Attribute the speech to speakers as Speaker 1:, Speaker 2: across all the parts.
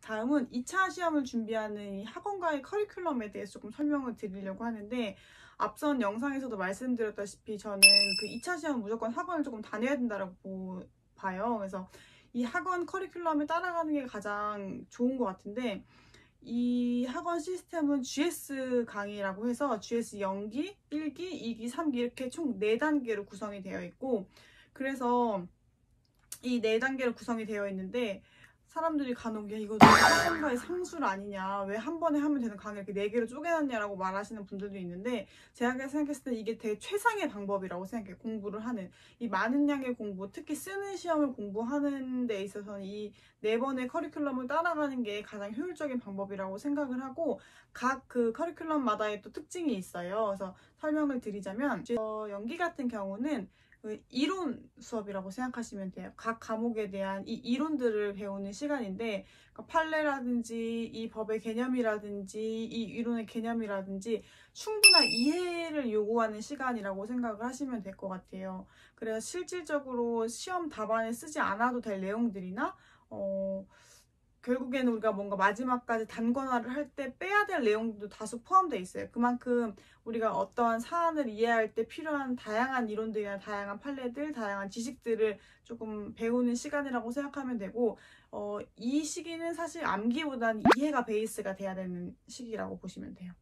Speaker 1: 다음은 2차 시험을 준비하는 이 학원과의 커리큘럼에 대해서 조금 설명을 드리려고 하는데, 앞선 영상에서도 말씀드렸다시피 저는 그 2차 시험은 무조건 학원을 조금 다녀야 된다고 봐요. 그래서 이 학원 커리큘럼을 따라가는 게 가장 좋은 것 같은데, 이 학원 시스템은 GS 강의라고 해서 GS 0기, 1기, 2기, 3기 이렇게 총 4단계로 구성이 되어 있고, 그래서 이 4단계로 구성이 되어 있는데, 사람들이 간혹 야 이거 학원과의 상술 아니냐, 왜 한 번에 하면 되는 강의를 이렇게 4개로 쪼개놨냐라고 말하시는 분들도 있는데, 제가 생각했을 때 이게 되게 최상의 방법이라고 생각해요. 공부를 하는 이 많은 양의 공부, 특히 쓰는 시험을 공부하는 데 있어서는 이 4번의 커리큘럼을 따라가는 게 가장 효율적인 방법이라고 생각을 하고, 각 그 커리큘럼마다의 또 특징이 있어요. 그래서 설명을 드리자면, 연기 같은 경우는 이론 수업이라고 생각하시면 돼요. 각 과목에 대한 이 이론들을 배우는 시간인데, 그러니까 판례라든지 이 법의 개념이라든지 이 이론의 개념이라든지 충분한 이해를 요구하는 시간이라고 생각을 하시면 될 것 같아요. 그래서 실질적으로 시험 답안에 쓰지 않아도 될 내용들이나 결국에는 우리가 뭔가 마지막까지 단권화를 할 때 빼야 될 내용도 다수 포함되어 있어요. 그만큼 우리가 어떠한 사안을 이해할 때 필요한 다양한 이론들이나 다양한 판례들, 다양한 지식들을 조금 배우는 시간이라고 생각하면 되고, 이 시기는 사실 암기보다는 이해가 베이스가 돼야 되는 시기라고 보시면 돼요.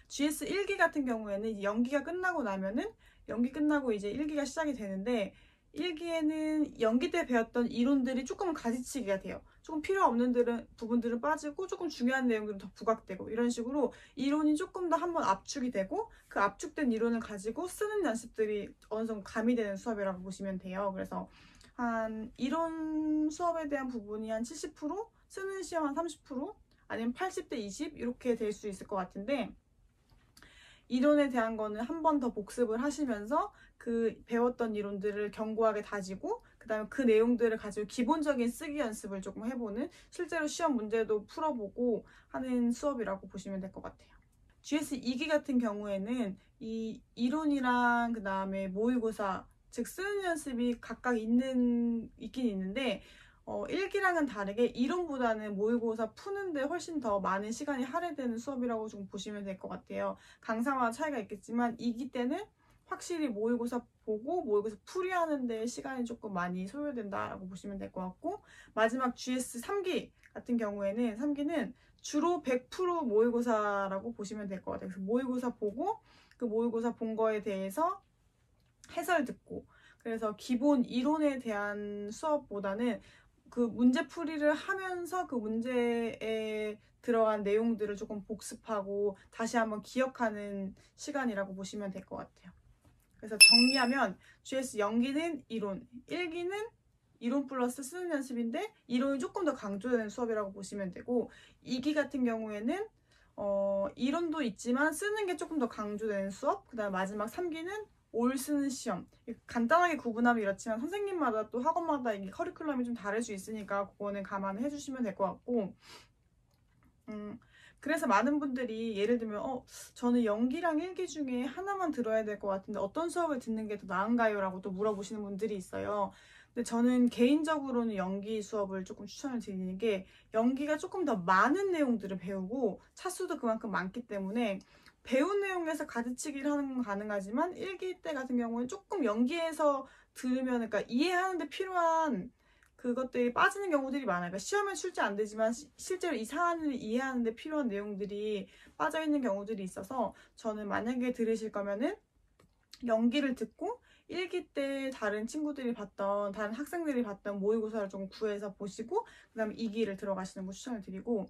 Speaker 1: GS 1기 같은 경우에는 이제 연기가 끝나고 나면은, 연기 끝나고 이제 1기가 시작이 되는데, 1기에는 연기 때 배웠던 이론들이 조금 가지치기가 돼요. 조금 필요 없는 부분들은 빠지고 조금 중요한 내용들은 더 부각되고, 이런 식으로 이론이 조금 더 한번 압축이 되고, 그 압축된 이론을 가지고 쓰는 연습들이 어느 정도 가미되는 수업이라고 보시면 돼요. 그래서 한 이론 수업에 대한 부분이 한 70%, 쓰는 시험 한 30%, 아니면 80대 20 이렇게 될 수 있을 것 같은데, 이론에 대한 거는 한 번 더 복습을 하시면서 그 배웠던 이론들을 견고하게 다지고, 그 다음에 그 내용들을 가지고 기본적인 쓰기 연습을 조금 해보는, 실제로 시험 문제도 풀어보고 하는 수업이라고 보시면 될 것 같아요. GS 2기 같은 경우에는 이 이론이랑 그 다음에 모의고사, 즉 쓰는 연습이 각각 있긴 있는데, 1기랑은 다르게 이론보다는 모의고사 푸는데 훨씬 더 많은 시간이 할애되는 수업이라고 좀 보시면 될 것 같아요. 강사마다 차이가 있겠지만 2기 때는 확실히 모의고사 보고 모의고사 풀이하는데 시간이 조금 많이 소요된다라고 보시면 될 것 같고, 마지막 GS 3기 같은 경우에는 3기는 주로 100% 모의고사라고 보시면 될 것 같아요. 그래서 모의고사 보고 그 모의고사 본 거에 대해서 해설 듣고, 그래서 기본 이론에 대한 수업보다는 그 문제풀이를 하면서 그 문제에 들어간 내용들을 조금 복습하고 다시 한번 기억하는 시간이라고 보시면 될 것 같아요. 그래서 정리하면 GS 연기는 이론, 1기는 이론 플러스 쓰는 연습인데 이론이 조금 더 강조되는 수업이라고 보시면 되고, 2기 같은 경우에는 이론도 있지만 쓰는 게 조금 더 강조되는 수업, 그 다음 마지막 3기는 올 쓰는 시험. 간단하게 구분하면 이렇지만 선생님마다 또 학원마다 이게 커리큘럼이 좀 다를 수 있으니까 그거는 감안해 주시면 될 것 같고, 그래서 많은 분들이 예를 들면 저는 연기랑 1기 중에 하나만 들어야 될 것 같은데 어떤 수업을 듣는 게 더 나은가요? 라고 또 물어보시는 분들이 있어요. 근데 저는 개인적으로는 연기 수업을 조금 추천을 드리는 게, 연기가 조금 더 많은 내용들을 배우고 차수도 그만큼 많기 때문에 배운 내용에서 가지치기를 하는 건 가능하지만 1기 때 같은 경우는 조금 연기에서 들으면, 그러니까 이해하는 데 필요한 그것들이 빠지는 경우들이 많아요. 그러니까 시험에 출제 안 되지만 실제로 이 사안을 이해하는 데 필요한 내용들이 빠져있는 경우들이 있어서, 저는 만약에 들으실 거면은 연기를 듣고 1기 때 다른 친구들이 봤던, 다른 학생들이 봤던 모의고사를 좀 구해서 보시고 그 다음에 2기를 들어가시는 거 추천을 드리고,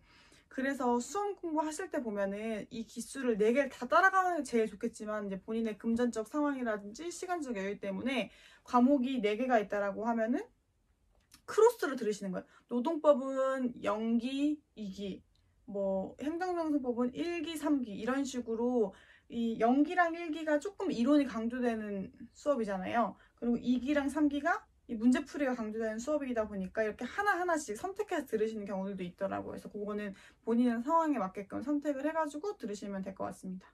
Speaker 1: 그래서 수험 공부하실 때 보면은 이 기수를 4개를 다 따라가는 게 제일 좋겠지만, 이제 본인의 금전적 상황이라든지 시간적 여유 때문에 과목이 4개가 있다라고 하면은 크로스로 들으시는 거예요. 노동법은 0기, 2기, 뭐 행정정수법은 1기, 3기 이런 식으로 이 0기랑 1기가 조금 이론이 강조되는 수업이잖아요. 그리고 2기랑 3기가 이 문제풀이가 강조되는 수업이다 보니까 이렇게 하나하나씩 선택해서 들으시는 경우들도 있더라고요. 그래서 그거는 본인의 상황에 맞게끔 선택을 해가지고 들으시면 될 것 같습니다.